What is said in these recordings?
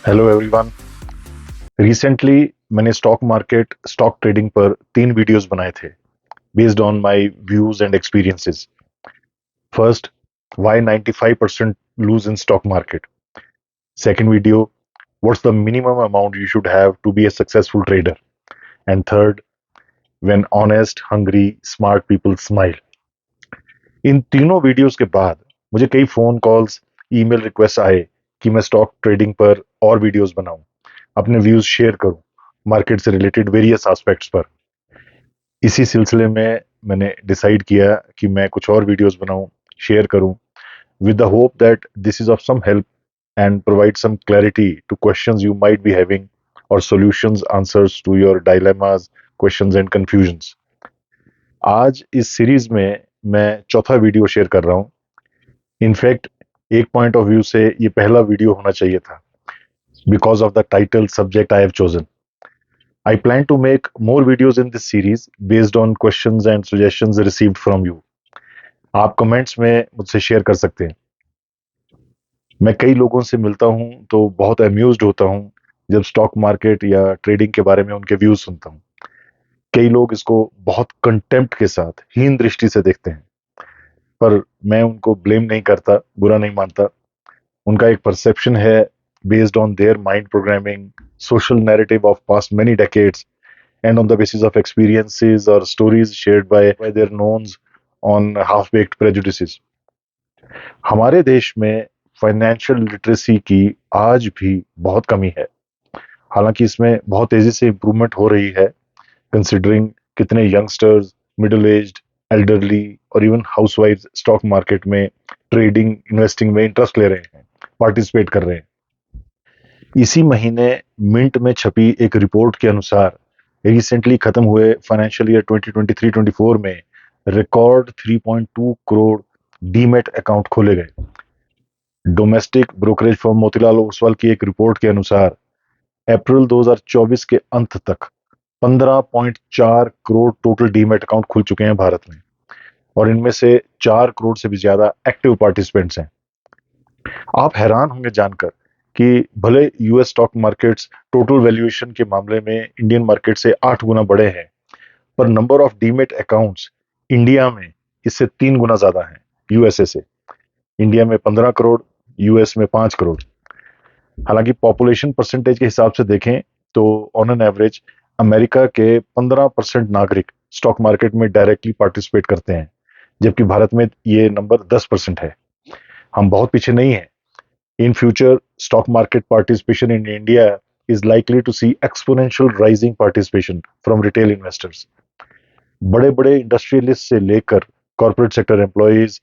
Hello everyone. Recently मैंने stock trading पर 3 videos बनाए थे based on my views and experiences. First, why 95% lose in stock market. Second video, what's the minimum amount you should have to be a successful trader. And third, when honest hungry smart people smile. इन तीनों videos के बाद मुझे कई phone calls, email request आए कि मैं stock trading पर और वीडियोस बनाऊं, अपने व्यूज शेयर करूं मार्केट से रिलेटेड वेरियस एस्पेक्ट्स पर। इसी सिलसिले में मैंने डिसाइड किया कि मैं कुछ और वीडियोस बनाऊं, शेयर करूं, with the hope that this is of some help and provide some clarity to questions you might be having or solutions answers to your dilemmas, questions and confusions. आज इस series में मैं चौथा video share कर रहा हूं। In fact एक point of view से ये पहला वीडियो होना चाहिए था, because of the title subject I have chosen. I plan to make more videos in this series based on questions and suggestions received from you. आप कमेंट्स में मुझसे शेयर कर सकते हैं। मैं कई लोगों से मिलता हूं तो बहुत अम्यूज्ड होता हूं जब स्टॉक मार्केट या ट्रेडिंग के बारे में उनके व्यूज सुनता हूं। कई लोग इसको बहुत कंटेम्प्ट के साथ, हीन दृष्टि से देखते हैं, पर मैं उनको ब्लेम नहीं करता, बुरा नहीं मानता। उनका एक परसेप्शन है based on their mind programming, social narrative of past many decades, and on the basis of experiences or stories shared by their knowns on half-baked prejudices. हमारे देश में फाइनेंशियल लिटरेसी की आज भी बहुत कमी है। हालांकि इसमें बहुत तेजी से इम्प्रूवमेंट हो रही है, कंसिडरिंग कितने यंगस्टर्स, मिडिल एज्ड, एल्डरली और इवन हाउसवाइफ स्टॉक मार्केट में ट्रेडिंग, इन्वेस्टिंग में इंटरेस्ट ले रहे हैं, पार्टिसिपेट कर रहे हैं। इसी महीने मिंट में छपी एक रिपोर्ट के अनुसार रिसेंटली खत्म हुए फाइनेंशियल ईयर 2023-24 में रिकॉर्ड 3.2 करोड़ डीमेट अकाउंट खोले गए। Domestic brokerage firm Motilal Oswal की एक रिपोर्ट के अनुसार अप्रैल 2024 के अंत तक 15.4 करोड़ टोटल डीमेट अकाउंट खुल चुके हैं भारत में, और इनमें से 4 करोड़ से भी ज्यादा एक्टिव पार्टिसिपेंट्स हैं। आप हैरान होंगे जानकर कि भले US stock markets total valuation के मामले में इंडियन मार्केट से 8 गुना बड़े हैं, पर number of demat accounts India में इससे 3 गुना ज्यादा हैं यूएसए से। इंडिया में 15 करोड़, यूएस में 5 करोड़। हालांकि पॉपुलेशन परसेंटेज के हिसाब से देखें तो ऑन एन एवरेज अमेरिका के 15% नागरिक स्टॉक मार्केट में डायरेक्टली पार्टिसिपेट करते हैं, जबकि भारत में ये नंबर 10% है। हम बहुत पीछे नहीं हैं। In future, stock market participation in India is likely to see exponential rising participation from retail investors. बड़े बड़े इंडस्ट्रियलिस्ट से लेकर corporate sector employees,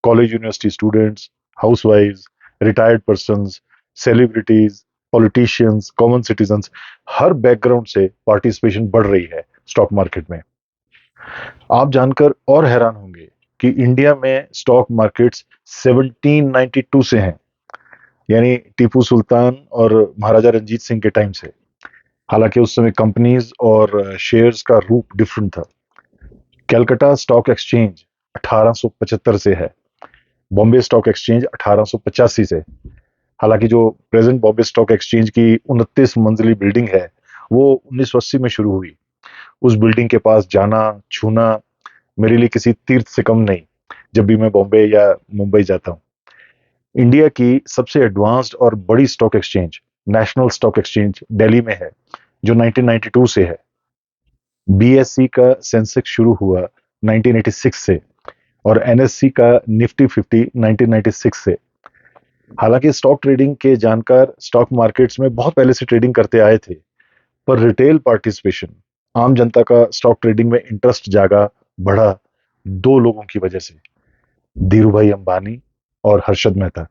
college university students, housewives, retired persons, celebrities, politicians, common citizens, हर background से participation बढ़ रही है stock market में। आप जानकर और हैरान होंगे कि इंडिया में स्टॉक मार्केट्स 1792 से हैं, यानी टीपू सुल्तान और महाराजा रंजीत सिंह के टाइम से। हालांकि उस समय कंपनीज और शेयर्स का रूप डिफरेंट था। कैलकाटा स्टॉक एक्सचेंज 1875 से है, बॉम्बे स्टॉक एक्सचेंज 1885 से। हालांकि जो प्रेजेंट बॉम्बे स्टॉक एक्सचेंज की 29 मंजिली बिल्डिंग है, वो 1980 में शुरू हुई। उस बिल्डिंग के पास जाना, छूना मेरे लिए किसी तीर्थ से कम नहीं, जब भी मैं बॉम्बे या मुंबई जाता हूँ। इंडिया की सबसे एडवांस्ड और बड़ी stock exchange national stock exchange Delhi में है, जो 1992 से है। बीएससी का सेंसेक्स शुरू हुआ 1986 से और एनएससी का निफ्टी 50 1996 से। हालांकि स्टॉक ट्रेडिंग के जानकार स्टॉक मार्केट्स में बहुत पहले से ट्रेडिंग करते आए थे, पर रिटेल पार्टिसिपेशन, आम जनता का स्टॉक ट्रेडिंग में इंटरेस्ट जागा, बढ़ा 2 लोगों की वजह से, धीरूभाई अंबानी और हर्षद मेहता।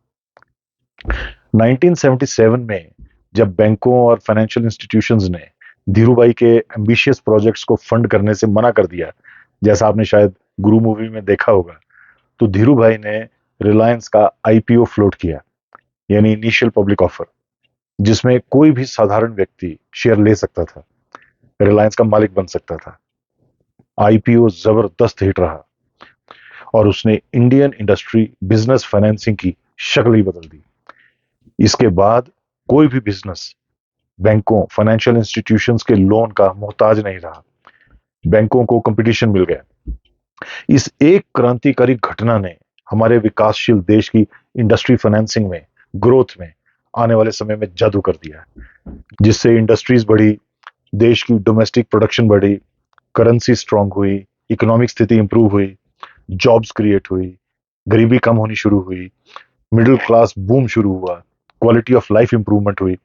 1977 में जब बैंकों और फाइनेंशियल इंस्टीट्यूशंस ने धीरूभाई के एम्बिशियस प्रोजेक्ट्स को फंड करने से मना कर दिया, जैसा आपने शायद गुरु मूवी में देखा होगा, तो धीरूभाई ने रिलायंस का आईपीओ फ्लोट किया, यानी इनिशियल पब्लिक ऑफर, जिसमें कोई भी साधारण व्यक्ति शेयर ले सकता था, रिलायंस का मालिक बन सकता था। आईपीओ जबरदस्त हिट रहा और उसने इंडियन इंडस्ट्री बिजनेस फाइनेंसिंग की शक्ल ही बदल दी। इसके बाद कोई भी बिजनेस बैंकों, फाइनेंशियल इंस्टीट्यूशंस के लोन का मोहताज नहीं रहा। बैंकों को कंपटीशन मिल गया। इस एक क्रांतिकारी घटना ने हमारे विकासशील देश की इंडस्ट्री फाइनेंसिंग में, ग्रोथ में आने वाले समय में जादू कर दिया, जिससे इंडस्ट्रीज बढ़ी, देश की डोमेस्टिक प्रोडक्शन बढ़ी, करेंसी स्ट्रांग हुई, इकोनॉमिक स्थिति इंप्रूव हुई, जॉब्स क्रिएट हुई, गरीबी कम होनी शुरू हुई, मिडिल क्लास बूम शुरू हुआ, क्वालिटी ऑफ लाइफ इंप्रूवमेंट हुई।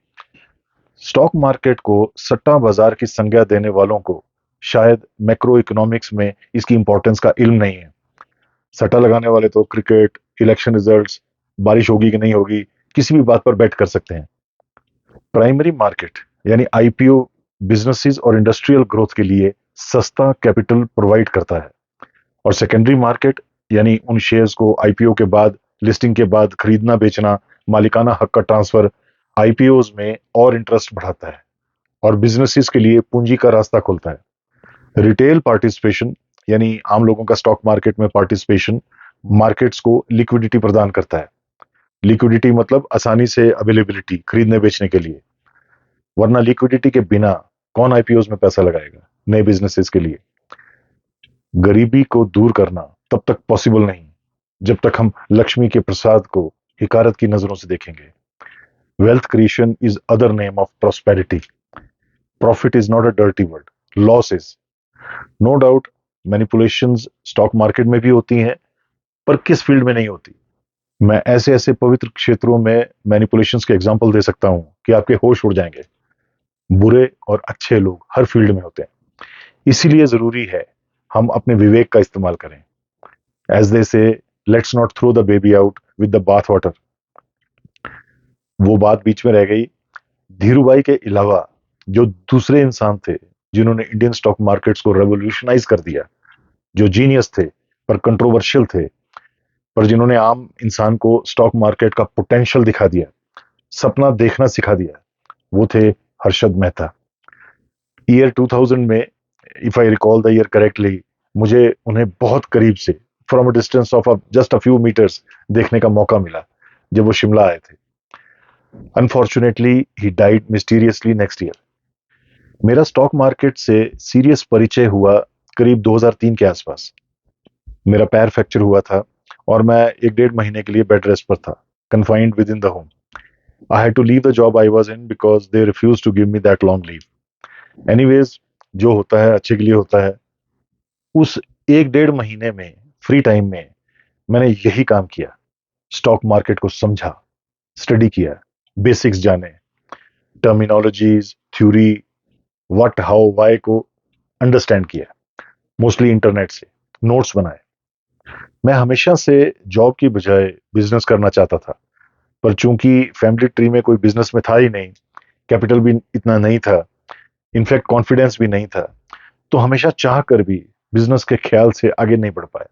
स्टॉक मार्केट को सट्टा बाजार की संज्ञा देने वालों को शायद मैक्रो इकोनॉमिक्स में इसकी इंपॉर्टेंस का इल्म नहीं है। सट्टा लगाने वाले तो क्रिकेट, इलेक्शन रिजल्ट्स, बारिश होगी कि नहीं होगी, किसी भी बात पर बेट कर सकते हैं। प्राइमरी मार्केट यानी आईपीओ बिजनेसेस और इंडस्ट्रियल ग्रोथ के लिए सस्ता कैपिटल प्रोवाइड करता है, और सेकेंडरी मार्केट यानी उन शेयर्स को आईपीओ के बाद, लिस्टिंग के बाद खरीदना बेचना, मालिकाना हक का ट्रांसफर आईपीओज में और इंटरेस्ट बढ़ाता है और बिजनेसेस के लिए पूंजी का रास्ता खोलता है। रिटेल पार्टिसिपेशन यानी आम लोगों का स्टॉक मार्केट में पार्टिसिपेशन मार्केट्स को लिक्विडिटी प्रदान करता है। लिक्विडिटी मतलब आसानी से अवेलेबिलिटी खरीदने बेचने के लिए, वरना लिक्विडिटी के बिना कौन आईपीओज में पैसा लगाएगा नए बिजनेसेस के लिए। गरीबी को दूर करना तब तक पॉसिबल नहीं जब तक हम लक्ष्मी के प्रसाद को हिकारत की नजरों से देखेंगे। Wealth creation is other name of prosperity. Profit is not a dirty word, loss is. No doubt manipulations stock market में भी होती हैं, पर किस फील्ड में नहीं होती। मैं ऐसे ऐसे पवित्र क्षेत्रों में मैनिपुलेशंस के एग्जांपल दे सकता हूं कि आपके होश उड़ जाएंगे। बुरे और अच्छे लोग हर फील्ड में होते हैं, इसीलिए जरूरी है हम अपने विवेक का इस्तेमाल करें। As they say, let's not throw the baby out with the bath water. वो बात बीच में रह गई। धीरूभाई के अलावा जो दूसरे इंसान थे जिन्होंने इंडियन स्टॉक मार्केट्स को रेवोल्यूशनाइज कर दिया, जो जीनियस थे पर कंट्रोवर्शियल थे, पर जिन्होंने आम इंसान को स्टॉक मार्केट का पोटेंशियल दिखा दिया, सपना देखना सिखा दिया, वो थे हर्षद मेहता। ईयर 2000 में, if I recall the year correctly, मुझे उन्हें बहुत करीब से, from a distance of just a few metres, देखने का मौका मिला जब वो शिमला आए थे। अनफॉर्चुनेटली ही डाइड मिस्टीरियसली नेक्स्ट ईयर। मेरा स्टॉक मार्केट से सीरियस परिचय हुआ करीब 2003 के आसपास। मेरा पैर फ्रैक्चर हुआ था और मैं 1 डेढ़ महीने के लिए बेड रेस्ट पर था, confined within the home. I had to leave the job I was in because they refused to give me that long leave. Anyways, जो होता है अच्छे के लिए होता है। उस 1 डेढ़ महीने में, फ्री टाइम में, मैंने यही काम किया। स्टॉक मार्केट को समझा, स्टडी किया, बेसिक्स जाने, terminologies, theory, what, how, why को अंडरस्टैंड किया, मोस्टली इंटरनेट से नोट्स बनाए। मैं हमेशा से जॉब की बजाय बिजनेस करना चाहता था, पर चूंकि फैमिली ट्री में कोई बिजनेस में था ही नहीं, कैपिटल भी इतना नहीं था, इनफैक्ट कॉन्फिडेंस भी नहीं था, तो हमेशा चाह कर भी बिजनेस के ख्याल से आगे नहीं बढ़ पाए।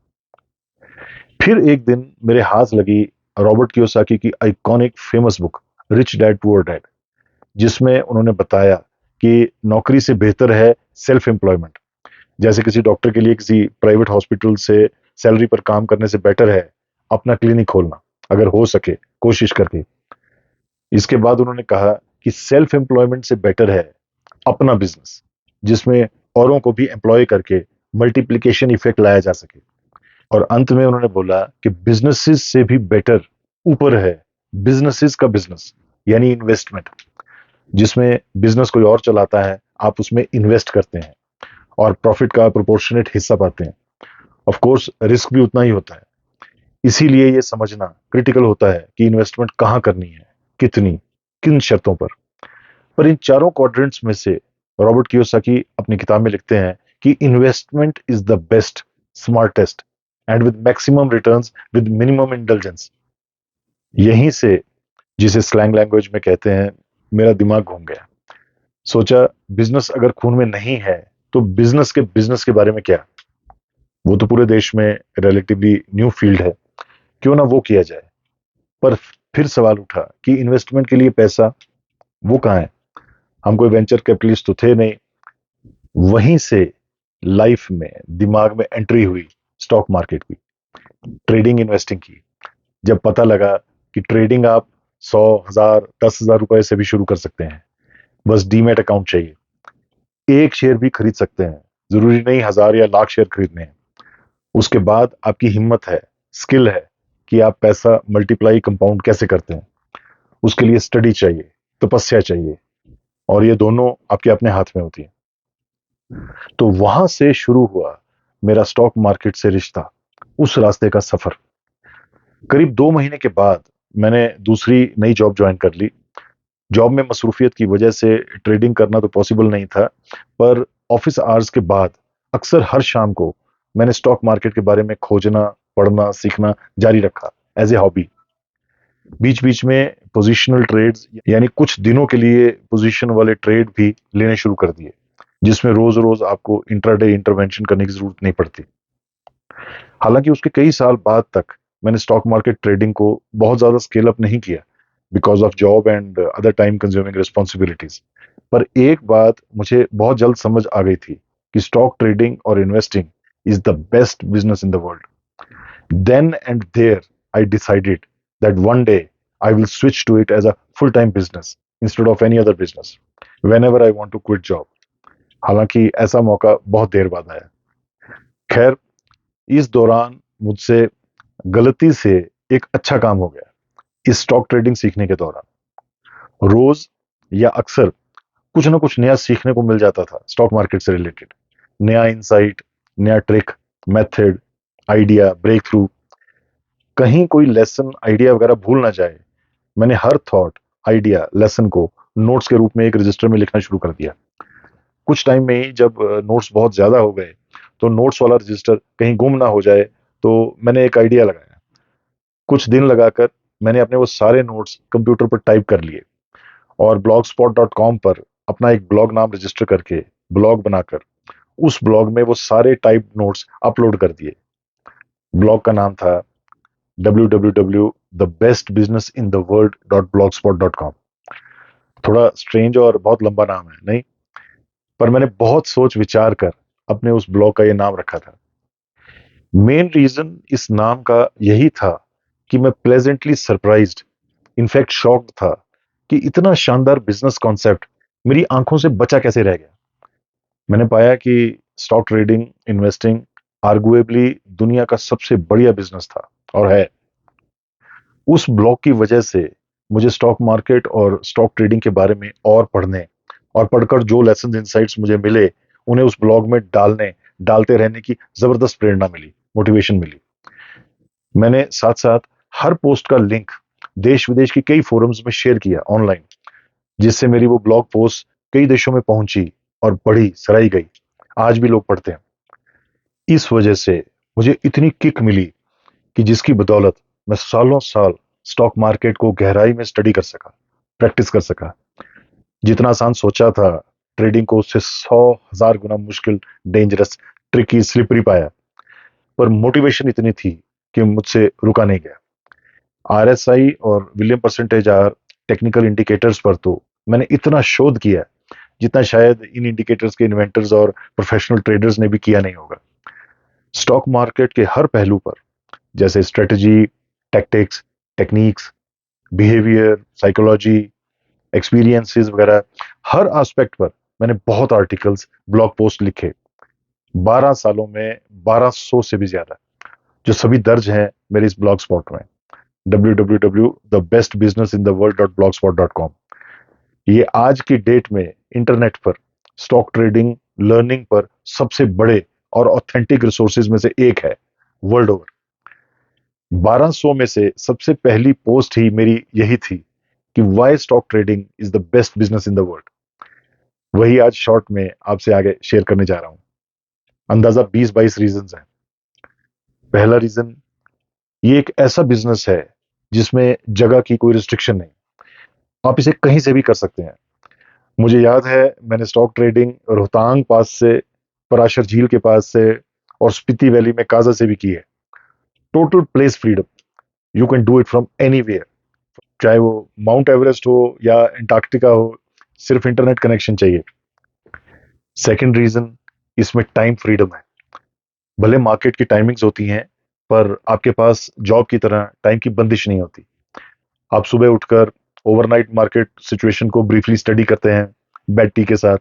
फिर एक दिन मेरे हाथ लगी रॉबर्ट कियोसाकी की iconic famous book rich dad poor dad, जिसमें उन्होंने बताया कि नौकरी से बेहतर है सेल्फ एम्प्लॉयमेंट। जैसे किसी डॉक्टर के लिए किसी प्राइवेट हॉस्पिटल से सैलरी पर काम करने से बेटर है अपना क्लिनिक खोलना, अगर हो सके कोशिश करके। इसके बाद उन्होंने कहा कि सेल्फ एम्प्लॉयमेंट से बेटर है अपना बिजनेस, जिसमें औरों को भी एम्प्लॉय करके मल्टीप्लिकेशन इफेक्ट लाया जा सके। और अंत में उन्होंने बोला कि बिजनेसेस से भी बेटर ऊपर है बिजनेसेस का बिजनेस, यानी इन्वेस्टमेंट, जिसमें बिजनेस कोई और चलाता है, आप उसमें इन्वेस्ट करते हैं और प्रॉफिट का प्रोपोर्शनेट हिस्सा पाते हैं। ऑफ कोर्स रिस्क भी उतना ही होता है। इसीलिए ये समझना क्रिटिकल होता है कि इन्वेस्टमेंट कहाँ करनी है, कितनी, किन शर्तों पर इन चारों क्वाड्रेंट्स में से रॉबर्ट कियोसाकी अपनी किताब में लिखते हैं कि investment is the best, smartest and with maximum returns with minimum intelligence. यहीं से, जिसे स्लैंग लैंग्वेज में कहते हैं, मेरा दिमाग घूम गया। सोचा, बिजनेस अगर खून में नहीं है तो बिजनेस के बारे में क्या। वो तो पूरे देश में रिलेटिवली न्यू फील्ड है, क्यों ना वो किया जाए। पर फिर सवाल उठा कि इन्वेस्टमेंट के लिए पैसा वो कहाँ है। हम कोई वेंचर कैपिटलिस्ट तो थे नहीं। वहीं से लाइफ में दिमाग में एंट्री हुई स्टॉक मार्केट की, ट्रेडिंग इन्वेस्टिंग की। जब पता लगा कि ट्रेडिंग आप 100,000, 10,000 रुपए से भी शुरू कर सकते हैं। बस डीमैट अकाउंट चाहिए। एक शेयर भी खरीद सकते हैं, जरूरी नहीं 1,000 या लाख शेयर खरीदने हैं। उसके बाद आपकी हिम्मत है, स्किल है कि आप पैसा मल्टीप्लाई कंपाउंड कैसे करते हैं। उसके लिए स्टडी चाहिए, तपस्या चाहिए, और ये दोनों आपके अपने हाथ में होती है। तो वहां से शुरू हुआ मेरा स्टॉक मार्केट से रिश्ता, उस रास्ते का सफर। करीब 2 महीने के बाद मैंने दूसरी नई जॉब ज्वाइन कर ली। जॉब में मसरूफियत की वजह से ट्रेडिंग करना तो पॉसिबल नहीं था, पर ऑफिस आवर्स के बाद अक्सर हर शाम को मैंने स्टॉक मार्केट के बारे में खोजना, पढ़ना, सीखना जारी रखा एज ए हॉबी। बीच बीच में पोजिशनल ट्रेड्स, यानी कुछ दिनों के लिए पोजीशन वाले ट्रेड भी लेने शुरू कर दिए, जिसमें रोज रोज आपको इंट्राडे इंटरवेंशन करने की जरूरत नहीं पड़ती। हालांकि उसके कई साल बाद तक मैंने स्टॉक मार्केट ट्रेडिंग को बहुत ज्यादा स्केल अप नहीं किया, because of job and other time consuming responsibilities. पर एक बात मुझे बहुत जल्द समझ आ गई थी कि स्टॉक ट्रेडिंग और investing is the best business in the world. Then and there I decided that one day I will switch to it as a full time business instead of any other business whenever I want to quit job. हालांकि ऐसा मौका बहुत देर बाद आया। खैर, इस दौरान मुझसे गलती से एक अच्छा काम हो गया। इस स्टॉक ट्रेडिंग सीखने के दौरान रोज या अक्सर कुछ ना कुछ नया सीखने को मिल जाता था स्टॉक मार्केट से रिलेटेड। नया इंसाइट, नया trick, method, idea, breakthrough. कहीं कोई लेसन, आइडिया वगैरह भूल ना जाए, मैंने हर थॉट, आइडिया, लेसन को नोट्स के रूप में एक रजिस्टर में लिखना शुरू कर दिया। कुछ टाइम में ही जब नोट्स बहुत ज्यादा हो गए, तो नोट्स वाला रजिस्टर कहीं गुम ना हो जाए, तो मैंने एक आइडिया लगाया। कुछ दिन लगाकर मैंने अपने वो सारे नोट्स कंप्यूटर पर टाइप कर लिए, और blogspot.com पर अपना एक ब्लॉग नाम रजिस्टर करके ब्लॉग बनाकर उस ब्लॉग में वो सारे टाइप नोट्स अपलोड कर दिए। ब्लॉग का नाम था www.thebestbusinessintheworld.blogspot.com। थोड़ा स्ट्रेंज और बहुत लंबा नाम है, नहीं? पर मैंने बहुत सोच विचार कर अपने उस ब्लॉग का ये नाम रखा था। मेन रीजन इस नाम का यही था कि मैं प्लेजेंटली सरप्राइज्ड, इनफैक्ट शॉक्ड था कि इतना शानदार बिजनेस कॉन्सेप्ट मेरी आंखों से बचा कैसे रह गया। मैंने पाया कि स्टॉक ट्रेडिंग, इन्वेस्टिंग आर्गुएबली दुनिया का सबसे बढ़िया बिजनेस था और है। उस ब्लॉग की वजह से मुझे स्टॉक मार्केट और स्टॉक ट्रेडिंग के बारे में और पढ़ने, और पढ़कर जो लेसन इंसाइट्स मुझे मिले उन्हें उस ब्लॉग में डालते रहने की जबरदस्त प्रेरणा मिली, मोटिवेशन मिली। मैंने साथ साथ हर पोस्ट का लिंक देश विदेश की कई फोरम्स में शेयर किया ऑनलाइन, जिससे मेरी वो ब्लॉग पोस्ट कई देशों में पहुंची और पढ़ी, सराही गई। आज भी लोग पढ़ते हैं। इस वजह से मुझे इतनी किक मिली कि जिसकी बदौलत मैं सालों साल स्टॉक मार्केट को गहराई में स्टडी कर सका, प्रैक्टिस कर सका। जितना आसान सोचा था, ट्रेडिंग को उससे 100,000 गुना मुश्किल, डेंजरस, ट्रिकी, स्लिपरी पाया। पर मोटिवेशन इतनी थी कि मुझसे रुका नहीं गया। आरएसआई और William percentage R technical indicators पर तो मैंने इतना शोध किया जितना शायद इन इंडिकेटर्स के इन्वेंटर्स और प्रोफेशनल ट्रेडर्स ने भी किया नहीं होगा। स्टॉक मार्केट के हर पहलू पर, जैसे strategy, tactics, techniques, behaviour, psychology, experiences वगैरह, हर एस्पेक्ट पर मैंने बहुत आर्टिकल्स, ब्लॉग पोस्ट लिखे। 12 सालों में 1200 से भी ज्यादा, जो सभी दर्ज हैं मेरे इस ब्लॉग स्पॉट में, www.thebestbusinessintheworld.blogspot.com। ये आज की डेट में इंटरनेट पर स्टॉक ट्रेडिंग लर्निंग पर सबसे बड़े और ऑथेंटिक रिसोर्सेज में से एक है वर्ल्ड ओवर। 1200 में से सबसे पहली पोस्ट ही मेरी यही थी कि Y stock trading is the best business in the world. वही आज शॉर्ट में आपसे आगे शेयर करने जा रहा हूं। अंदाजा 20-22 रीजंस हैं। पहला रीजन, ये एक ऐसा बिजनेस है जिसमें जगह की कोई रिस्ट्रिक्शन नहीं। आप इसे कहीं से भी कर सकते हैं। मुझे याद है मैंने स्टॉक ट्रेडिंग रोहतांग पास से, पराशर झील के पास से, और स्पीति वैली में काजा से भी की है। Total place freedom, you can do it from anywhere, चाहे वो माउंट एवरेस्ट हो या अंटार्कटिका हो, सिर्फ इंटरनेट कनेक्शन चाहिए। सेकंड रीजन, इसमें टाइम फ्रीडम है। भले मार्केट की टाइमिंग्स होती हैं, पर आपके पास जॉब की तरह टाइम की बंदिश नहीं होती। आप सुबह उठकर ओवरनाइट मार्केट सिचुएशन को ब्रीफली स्टडी करते हैं बेड टी के साथ,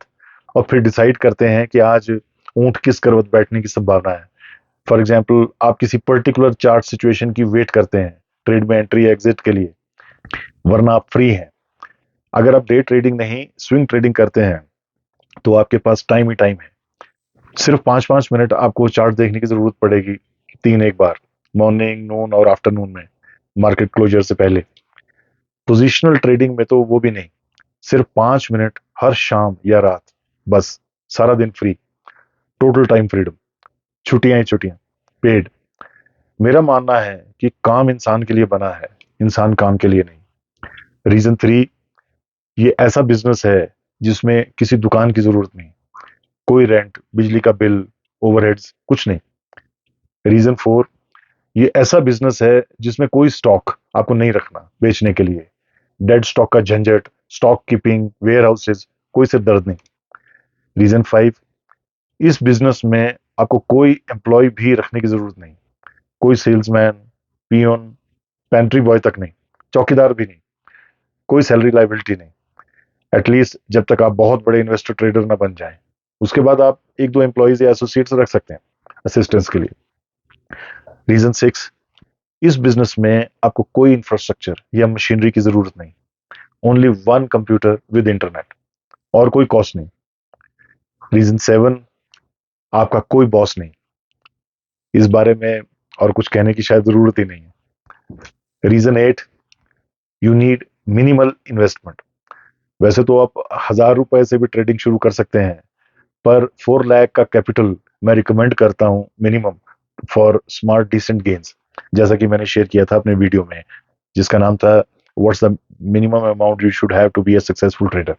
और फिर डिसाइड करते हैं कि आज ऊंट किस करवट बैठने की संभावना है। फॉर एग्जाम्पल, आप किसी पर्टिकुलर चार्ट सिचुएशन की वेट करते हैं ट्रेड में एंट्री एग्जिट के लिए, वरना आप फ्री हैं। अगर आप डे ट्रेडिंग नहीं स्विंग ट्रेडिंग करते हैं तो आपके पास टाइम ही टाइम है। सिर्फ 5-5 मिनट आपको चार्ट देखने की जरूरत पड़ेगी, तीन एक बार, मॉर्निंग, नून और आफ्टरनून में, मार्केट क्लोजर से पहले। पोजिशनल ट्रेडिंग में तो वो भी नहीं, सिर्फ 5 मिनट हर शाम या रात, बस। सारा दिन फ्री, टोटल टाइम फ्रीडम, छुट्टियां ही छुट्टियां, पेड। मेरा मानना है कि काम इंसान के लिए बना है, इंसान काम के लिए नहीं। रीजन 3, ये ऐसा बिजनेस है जिसमें किसी दुकान की जरूरत नहीं, कोई रेंट, बिजली का बिल, ओवरहेड्स, कुछ नहीं। रीजन 4, ये ऐसा बिजनेस है जिसमें कोई स्टॉक आपको नहीं रखना बेचने के लिए, डेड स्टॉक का झंझट, स्टॉक कीपिंग, वेयर हाउसेज, कोई सिर दर्द नहीं। रीजन 5, इस बिजनेस में आपको कोई एम्प्लॉय भी रखने की जरूरत नहीं, कोई सेल्समैन, पियोन, पेंट्री बॉय तक नहीं, चौकीदार भी नहीं, कोई सैलरी लाइबिलिटी नहीं, एटलीस्ट जब तक आप बहुत बड़े इन्वेस्टर ट्रेडर ना बन जाएं। उसके बाद आप एक दो एम्प्लॉयज या एसोसिएट्स रख सकते हैं असिस्टेंस के लिए। रीजन 6, इस बिजनेस में आपको कोई इंफ्रास्ट्रक्चर या मशीनरी की जरूरत नहीं, only one computer with internet, और कोई कॉस्ट नहीं। रीजन 7, आपका कोई बॉस नहीं, इस बारे में और कुछ कहने की शायद जरूरत ही नहीं है। Reason 8, you need minimal investment. वैसे तो आप 1,000 रुपए से भी ट्रेडिंग शुरू कर सकते हैं, पर 4 लाख का कैपिटल मैं रिकमेंड करता हूं minimum, for smart decent gains, जैसा कि मैंने शेयर किया था अपने वीडियो में जिसका नाम था what's the minimum amount you should have to be a successful trader.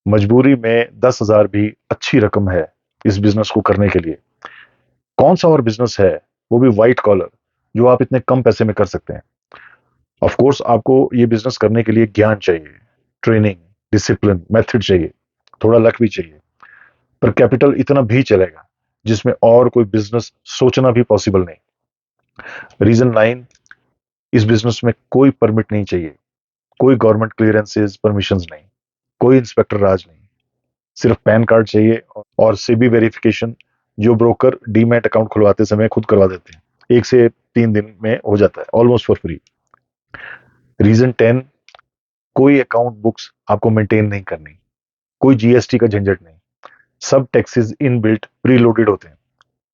मजबूरी में 10,000 भी अच्छी रकम है इस बिजनेस को करने के लिए। कौन सा और बिजनेस है, वो भी व्हाइट कॉलर, जो आप इतने कम पैसे में कर सकते हैं? ऑफ कोर्स आपको ये बिजनेस करने के लिए ज्ञान चाहिए, ट्रेनिंग, डिसिप्लिन, मेथड चाहिए, थोड़ा लक भी चाहिए, पर कैपिटल इतना भी चलेगा जिसमें और कोई बिजनेस सोचना भी पॉसिबल नहीं। रीजन 9, इस बिजनेस में कोई परमिट नहीं चाहिए, कोई गवर्नमेंट क्लियरेंसेस, परमिशंस नहीं, कोई इंस्पेक्टर राज नहीं, सिर्फ पैन कार्ड चाहिए और सेबी वेरिफिकेशन, जो ब्रोकर डीमैट अकाउंट खुलवाते समय खुद करवा देते हैं, 1 से 3 दिन में हो जाता है, ऑलमोस्ट फॉर फ्री। रीजन 10, कोई अकाउंट बुक्स आपको मेंटेन नहीं करनी, कोई जीएसटी का झंझट नहीं, सब taxes in built pre loaded होते हैं,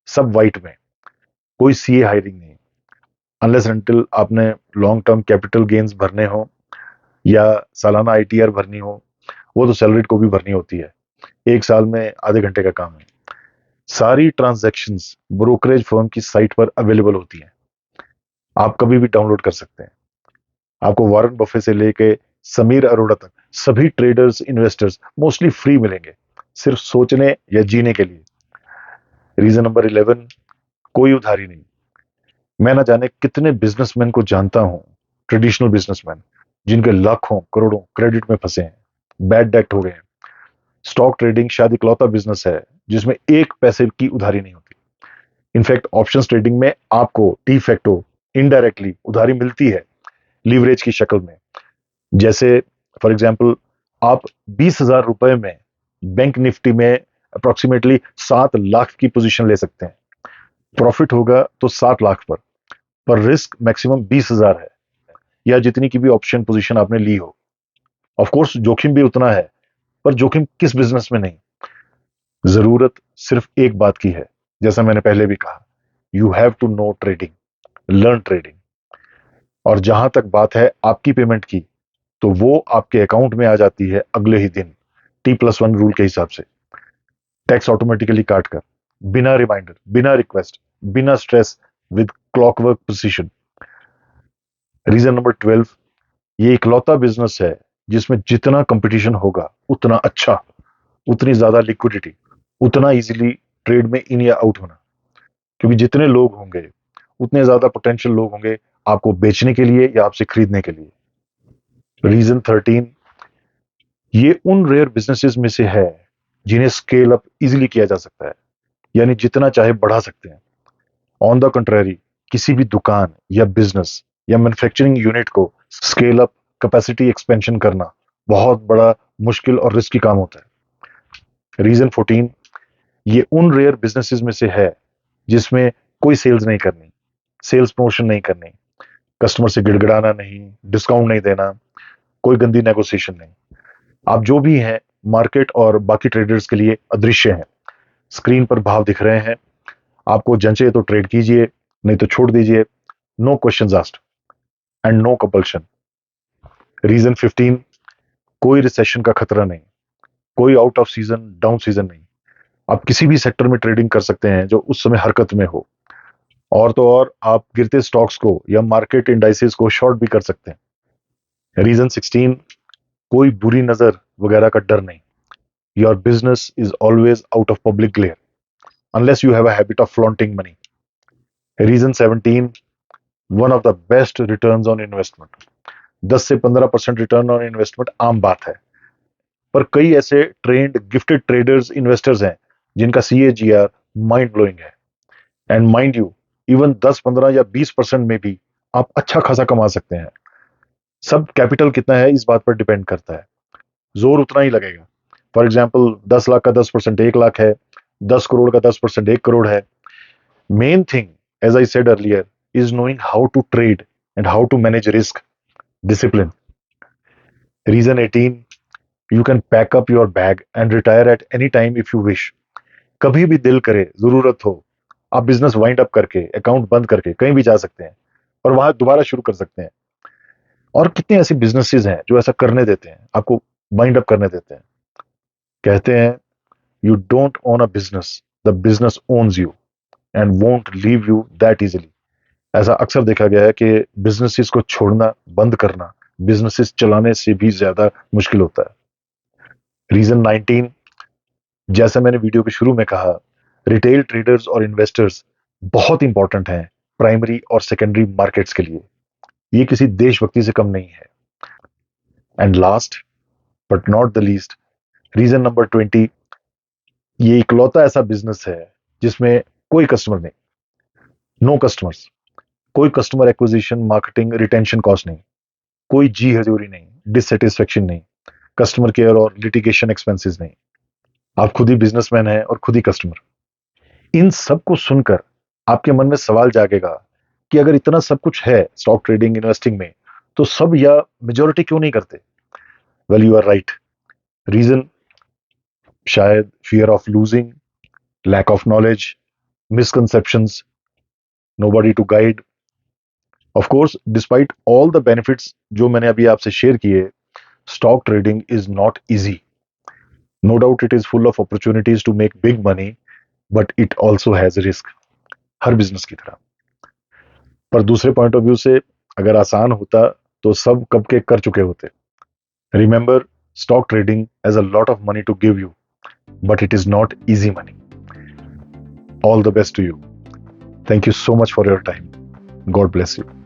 सब वाइट में, कोई सीए हायरिंग नहीं, अनलेस अनटिल आपने लॉन्ग टर्म कैपिटल गेन्स भरने हो या सालाना आईटीआर भरनी हो, वो तो सैलरीड को भी भरनी होती है, 1 साल में आधे घंटे का काम है। सारी ट्रांजैक्शंस ब्रोकरेज फर्म की साइट पर अवेलेबल होती हैं, आप कभी भी डाउनलोड कर सकते हैं। आपको वॉरेन बफे से लेके समीर अरोड़ा तक सभी ट्रेडर्स, इन्वेस्टर्स मोस्टली फ्री मिलेंगे, सिर्फ सोचने या जीने के लिए। रीजन नंबर 11, कोई उधारी नहीं। मैं ना जाने कितने बिजनेसमैन को जानता हूं, ट्रेडिशनल बिजनेसमैन, जिनके लाखों करोड़ों क्रेडिट में फंसे हैं, बैड डेट हो गए हैं। स्टॉक ट्रेडिंग शायद इकलौता बिजनेस है जिसमें 1 पैसे की उधारी नहीं होती। इनफैक्ट ऑप्शंस ट्रेडिंग में आपको डी फैक्टो इनडायरेक्टली उधारी मिलती है, लीवरेज की शक्ल में। जैसे फॉर एग्जाम्पल, आप 20,000 रुपए में बैंक निफ्टी में अप्रोक्सीमेटली 7 लाख की पोजीशन ले सकते हैं। प्रॉफिट होगा तो 7 लाख पर रिस्क मैक्सिमम 20,000 है, या जितनी की भी ऑप्शन पोजीशन आपने ली हो। ऑफ कोर्स जोखिम भी उतना है, पर जोखिम किस बिजनेस में नहीं। जरूरत सिर्फ एक बात की है, जैसा मैंने पहले भी कहा, you have to know trading, learn trading. और जहां तक बात है आपकी पेमेंट की, तो वो आपके अकाउंट में आ जाती है अगले ही दिन, T+1 रूल के हिसाब से, टैक्स ऑटोमेटिकली काट कर, बिना रिमाइंडर, बिना रिक्वेस्ट, बिना stress, with clockwork precision. Reason number 12, ये इकलौता बिजनेस है जिसमें जितना कंपटीशन होगा उतना अच्छा, उतनी ज्यादा लिक्विडिटी, उतना इजीली ट्रेड में इन या आउट होना, क्योंकि जितने लोग होंगे उतने ज्यादा पोटेंशियल लोग होंगे आपको बेचने के लिए या आपसे खरीदने के लिए। रीजन 13, ये उन रेयर बिजनेसेस में से है जिन्हें स्केल अप इजीली किया जा सकता है, यानी जितना चाहे बढ़ा सकते हैं। ऑन द कंट्रेरी, किसी भी दुकान या बिजनेस या मैन्युफैक्चरिंग यूनिट को स्केल अप, कैपेसिटी एक्सपेंशन करना बहुत बड़ा मुश्किल और रिस्की काम होता है। रीजन 14, ये उन रेयर बिजनेसेस में से है जिसमें कोई सेल्स नहीं करनी, सेल्स प्रमोशन नहीं करनी, कस्टमर से गिड़गिड़ाना नहीं, डिस्काउंट नहीं देना, कोई गंदी नेगोशिएशन नहीं। आप जो भी हैं, मार्केट और बाकी ट्रेडर्स के लिए अदृश्य हैं। स्क्रीन पर भाव दिख रहे हैं, आपको जंचे तो ट्रेड कीजिए, नहीं तो छोड़ दीजिए। No questions asked and no compulsion. Reason 15, कोई रिसेशन का खतरा नहीं, कोई out of season down season नहीं। आप किसी भी सेक्टर में ट्रेडिंग कर सकते हैं जो उस समय हरकत में हो, और तो और आप गिरते स्टॉक्स को या मार्केट इंडाइसेस को शॉर्ट भी कर सकते हैं। रीजन 16, कोई बुरी नजर वगैरह का डर नहीं। Your business is always out of public glare unless you have a habit of flaunting money. Reason 17, one of the best returns on investment. 10 से 15% रिटर्न ऑन इन्वेस्टमेंट आम बात है, पर कई ऐसे ट्रेंड गिफ्टेड ट्रेडर्स इन्वेस्टर्स हैं जिनका CAGR mind blowing है। एंड माइंड यू, इवन 10, 15 या 20% में भी आप अच्छा खासा कमा सकते हैं। सब कैपिटल कितना है इस बात पर डिपेंड करता है, जोर उतना ही लगेगा। फॉर एग्जाम्पल 10 लाख का 10% 1 लाख है, 10 करोड़ का 10% 1 करोड़ है। Main thing, as I said earlier, is knowing how to trade and how to manage risk, discipline. Reason 18, you can pack up your bag and retire at any time if you wish. कभी भी दिल करे, जरूरत हो, आप business wind up करके, account बंद करके कहीं भी जा सकते हैं और वहां दोबारा शुरू कर सकते हैं। और कितने ऐसे बिजनेसेस हैं जो ऐसा करने देते हैं, आपको वाइंड अप करने देते हैं। कहते हैं, you don't own a business, the business owns you and won't leave you that easily. ऐसा अक्सर देखा गया है कि बिजनेसेस को छोड़ना, बंद करना, बिजनेसेस चलाने से भी ज्यादा मुश्किल होता है। रीजन 19, जैसा मैंने वीडियो के शुरू में कहा, रिटेल ट्रेडर्स और इन्वेस्टर्स बहुत इंपॉर्टेंट हैं प्राइमरी और सेकेंडरी मार्केट्स के लिए। ये किसी देशभक्ति से कम नहीं है। And last but not the least, reason number 20, ये इकलौता ऐसा बिजनेस है जिसमें कोई कस्टमर नहीं, नो कस्टमर्स, कोई customer acquisition, marketing, retention cost नहीं, कोई जी हजूरी नहीं, डिससेटिस्फेक्शन नहीं, कस्टमर केयर और लिटिगेशन एक्सपेंसेस नहीं। आप खुद ही बिजनेसमैन हैं और खुद ही कस्टमर। इन सब को सुनकर आपके मन में सवाल जागेगा कि अगर इतना सब कुछ है स्टॉक ट्रेडिंग, इन्वेस्टिंग में, तो सब या मेजॉरिटी क्यों नहीं करते? Well, you are right. Reason शायद fear of losing, lack of knowledge, misconceptions, nobody to guide. Of course, despite all the benefits जो मैंने अभी आपसे शेयर किए, stock trading is not easy. No doubt it is full of opportunities to make big money, but it also has risk, हर business की तरह। पर दूसरे पॉइंट ऑफ व्यू से अगर आसान होता तो सब कब के कर चुके होते। Remember, stock trading has a lot of money to give you, but it is not easy money. All the best to you. Thank you so much for your time. God bless you.